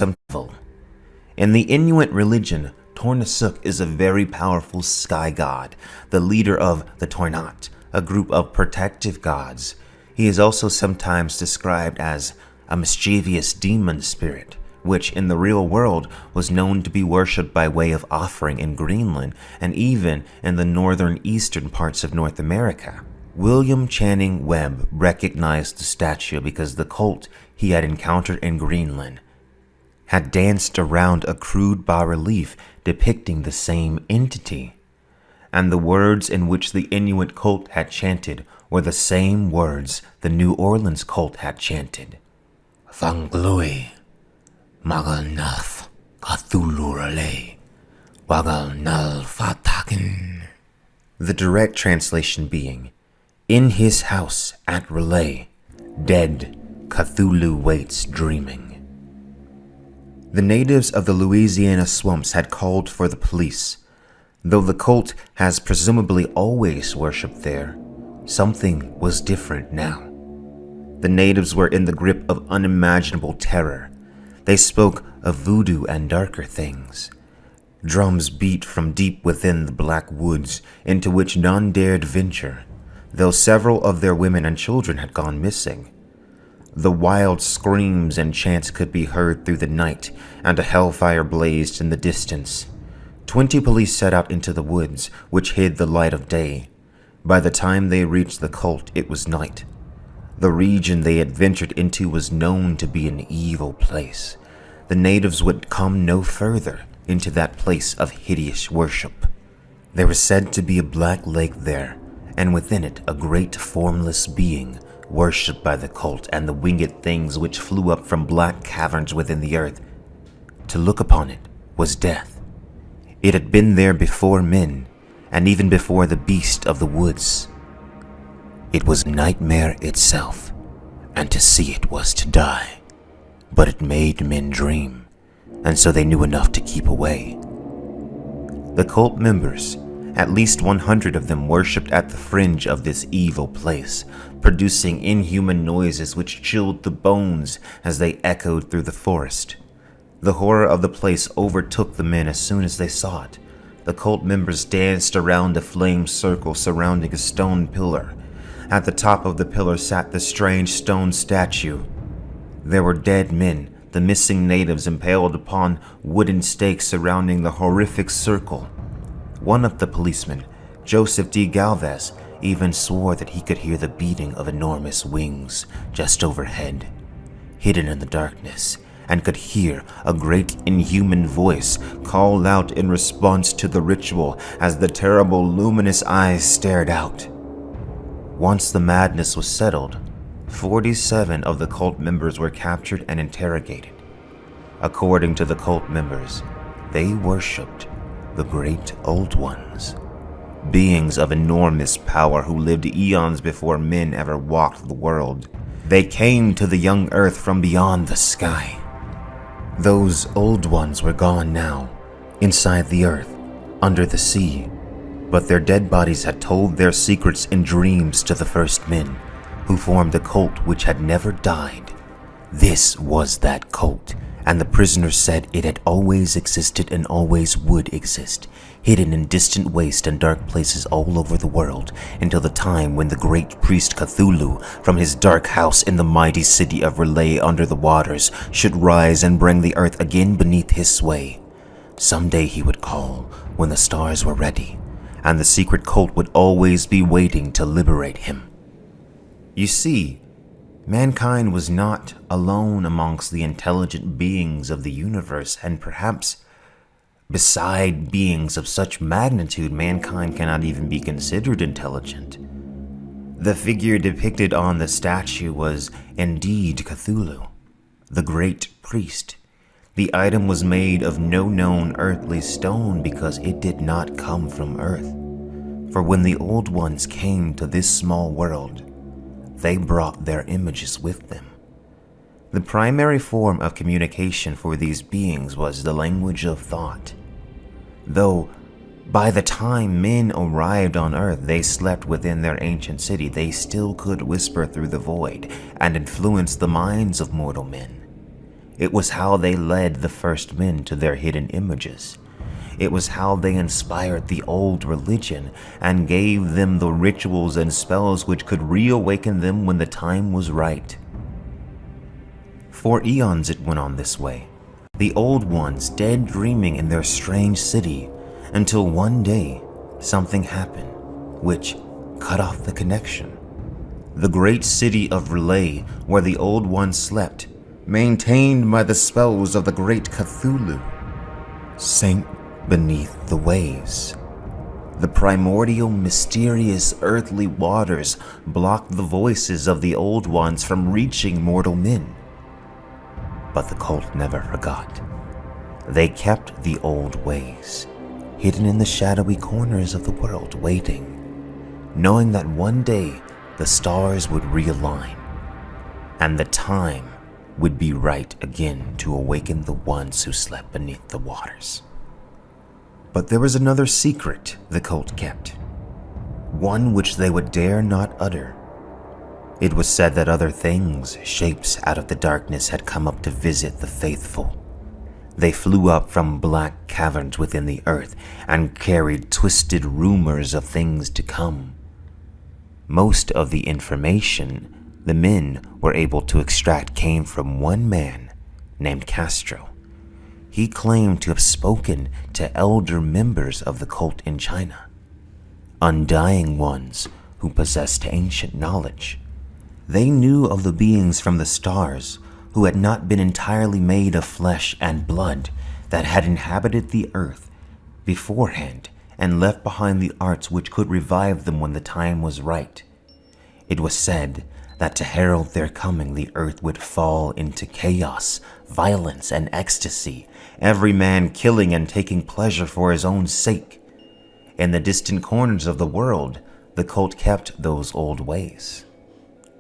some devil. In the Inuit religion, Tornasuk is a very powerful sky god, the leader of the Tornat, a group of protective gods. He is also sometimes described as a mischievous demon spirit, which in the real world was known to be worshipped by way of offering in Greenland and even in the northern eastern parts of North America. William Channing Webb recognized the statue because the cult he had encountered in Greenland had danced around a crude bas-relief depicting the same entity, and the words in which the Inuit cult had chanted were the same words the New Orleans cult had chanted. Thanglui, Magalnath, Cthulhu Wagal Fatakin. The direct translation being, in his house at R'lyeh, dead Cthulhu waits dreaming. The natives of the Louisiana swamps had called for the police. Though the cult has presumably always worshipped there, something was different now. The natives were in the grip of unimaginable terror. They spoke of voodoo and darker things. Drums beat from deep within the black woods into which none dared venture, though several of their women and children had gone missing. The wild screams and chants could be heard through the night, and a hellfire blazed in the distance. 20 police set out into the woods, which hid the light of day. By the time they reached the cult, it was night. The region they had ventured into was known to be an evil place. The natives would come no further into that place of hideous worship. There was said to be a black lake there, and within it a great formless being, worshipped by the cult and the winged things which flew up from black caverns within the earth. To look upon it was death. It had been there before men, and even before the beast of the woods. It was nightmare itself, and to see it was to die. But it made men dream, and so they knew enough to keep away. The cult members, at least 100 of them, worshipped at the fringe of this evil place, producing inhuman noises which chilled the bones as they echoed through the forest. The horror of the place overtook the men as soon as they saw it. The cult members danced around a flame circle surrounding a stone pillar. At the top of the pillar sat the strange stone statue. There were dead men, the missing natives, impaled upon wooden stakes surrounding the horrific circle. One of the policemen, Joseph D. Galvez, even swore that he could hear the beating of enormous wings just overhead, hidden in the darkness, and could hear a great inhuman voice call out in response to the ritual as the terrible luminous eyes stared out. Once the madness was settled, 47 of the cult members were captured and interrogated. According to the cult members, they worshipped the Great Old Ones, beings of enormous power who lived eons before men ever walked the world. They came to the young earth from beyond the sky. Those old ones were gone now, inside the earth, under the sea, but their dead bodies had told their secrets in dreams to the first men, who formed a cult which had never died. This was that cult, and the prisoners said it had always existed and always would exist, hidden in distant waste and dark places all over the world, until the time when the great priest Cthulhu, from his dark house in the mighty city of R'lyeh under the waters, should rise and bring the earth again beneath his sway. Someday he would call when the stars were ready, and the secret cult would always be waiting to liberate him. You see, mankind was not alone amongst the intelligent beings of the universe, and perhaps beside beings of such magnitude, mankind cannot even be considered intelligent. The figure depicted on the statue was indeed Cthulhu, the great priest. The item was made of no known earthly stone because it did not come from Earth. For when the old ones came to this small world, they brought their images with them. The primary form of communication for these beings was the language of thought. Though by the time men arrived on Earth, they slept within their ancient city, they still could whisper through the void and influence the minds of mortal men. It was how they led the first men to their hidden images. It was how they inspired the old religion and gave them the rituals and spells which could reawaken them when the time was right. For eons it went on this way, the old ones dead dreaming in their strange city, until one day something happened which cut off the connection. The great city of Relay, where the old ones slept, maintained by the spells of the great Cthulhu, sank beneath the waves. The primordial, mysterious, earthly waters blocked the voices of the old ones from reaching mortal men. But the cult never forgot. They kept the old ways, hidden in the shadowy corners of the world, waiting, knowing that one day the stars would realign, and the time would be right again to awaken the ones who slept beneath the waters. But there was another secret the cult kept, one which they would dare not utter. It was said that other things, shapes out of the darkness, had come up to visit the faithful. They flew up from black caverns within the earth and carried twisted rumors of things to come. Most of the information the men were able to extract came from one man named Castro. He claimed to have spoken to elder members of the cult in China, undying ones who possessed ancient knowledge. They knew of the beings from the stars who had not been entirely made of flesh and blood, that had inhabited the earth beforehand and left behind the arts which could revive them when the time was right. It was said that to herald their coming, the earth would fall into chaos, violence, and ecstasy, every man killing and taking pleasure for his own sake. In the distant corners of the world, the cult kept those old ways.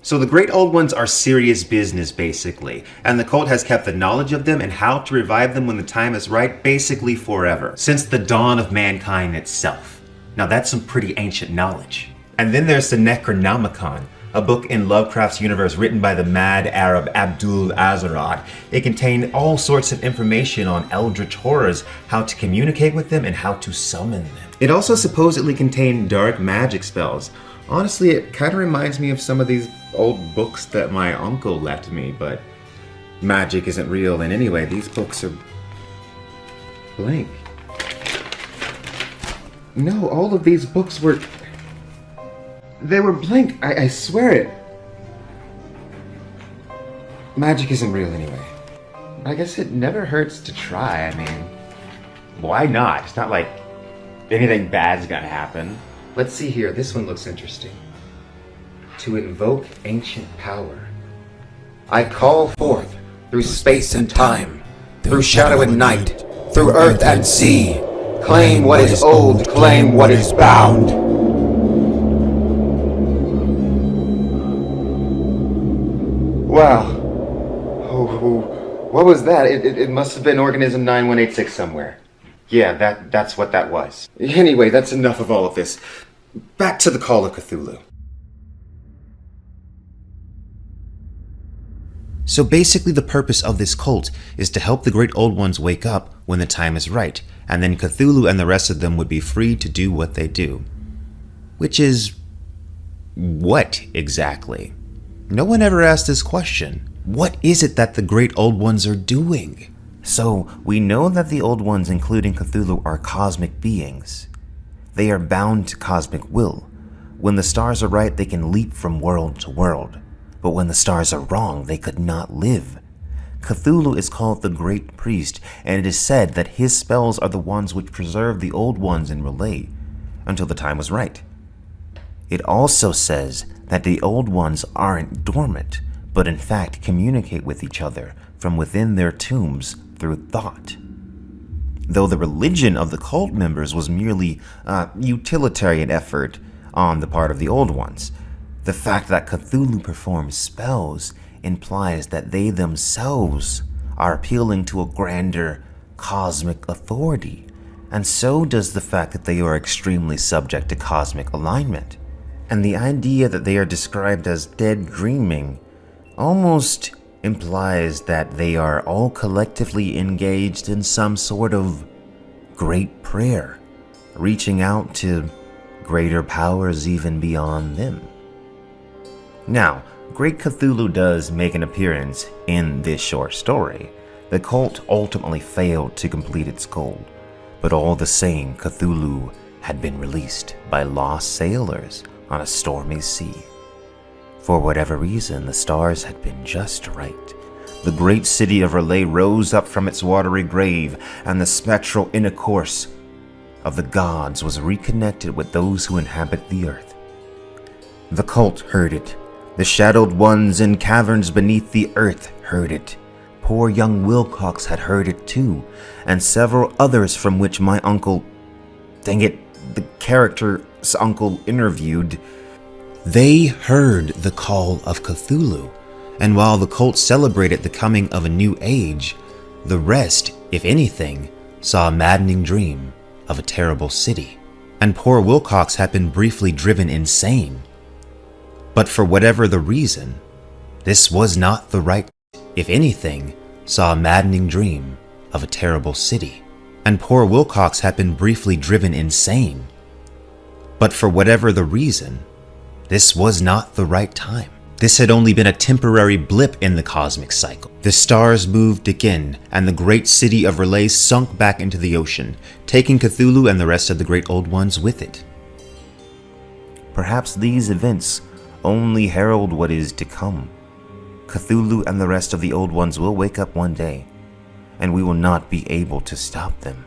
So the Great Old Ones are serious business, basically, and the cult has kept the knowledge of them and how to revive them when the time is right, basically forever, since the dawn of mankind itself. Now that's some pretty ancient knowledge. And then there's the Necronomicon, a book in Lovecraft's universe written by the mad Arab Abdul Azarad. It contained all sorts of information on eldritch horrors, how to communicate with them, and how to summon them. It also supposedly contained dark magic spells. Honestly, it kind of reminds me of some of these old books that my uncle left me, but magic isn't real, and anyway, these books are blank. No, all of these books were... They were blank, I swear it. Magic isn't real anyway. I guess it never hurts to try, I mean... Why not? It's not like anything bad's gonna happen. Let's see here, this one looks interesting. To invoke ancient power. I call forth through space and time, through shadow and night, through earth and sea. Claim what is old, claim what is bound. Wow. Oh, what was that? It must have been Organism 9186 somewhere. Yeah, that's what that was. Anyway, that's enough of all of this. Back to the Call of Cthulhu. So basically the purpose of this cult is to help the Great Old Ones wake up when the time is right, and then Cthulhu and the rest of them would be free to do what they do. Which is... what exactly? No one ever asked this question. What is it that the Great Old Ones are doing? So, we know that the Old Ones, including Cthulhu, are cosmic beings. They are bound to cosmic will. When the stars are right, they can leap from world to world. But when the stars are wrong, they could not live. Cthulhu is called the Great Priest, and it is said that his spells are the ones which preserve the Old Ones in Relay until the time was right. It also says that the Old Ones aren't dormant, but in fact communicate with each other from within their tombs through thought. Though the religion of the cult members was merely a utilitarian effort on the part of the Old Ones, the fact that Cthulhu performs spells implies that they themselves are appealing to a grander cosmic authority, and so does the fact that they are extremely subject to cosmic alignment. And the idea that they are described as dead dreaming almost implies that they are all collectively engaged in some sort of great prayer, reaching out to greater powers even beyond them. Now, Great Cthulhu does make an appearance in this short story. The cult ultimately failed to complete its goal, but all the same, Cthulhu had been released by lost sailors on a stormy sea. For whatever reason, the stars had been just right. The great city of R'lyeh rose up from its watery grave, and the spectral inner course of the gods was reconnected with those who inhabit the earth. The cult heard it. The shadowed ones in caverns beneath the earth heard it. Poor young Wilcox had heard it too, and several others from which my uncle, the character's uncle interviewed, they heard the call of Cthulhu, and while the cult celebrated the coming of a new age, the rest, if anything, saw a maddening dream of a terrible city, and poor Wilcox had been briefly driven insane. But for whatever the reason, this was not the right, if anything, saw a maddening dream of a terrible city, and poor Wilcox had been briefly driven insane. But for whatever the reason, this was not the right time. This had only been a temporary blip in the cosmic cycle. The stars moved again, and the great city of R'lyeh sunk back into the ocean, taking Cthulhu and the rest of the Great Old Ones with it. Perhaps these events only herald what is to come. Cthulhu and the rest of the Old Ones will wake up one day, and we will not be able to stop them.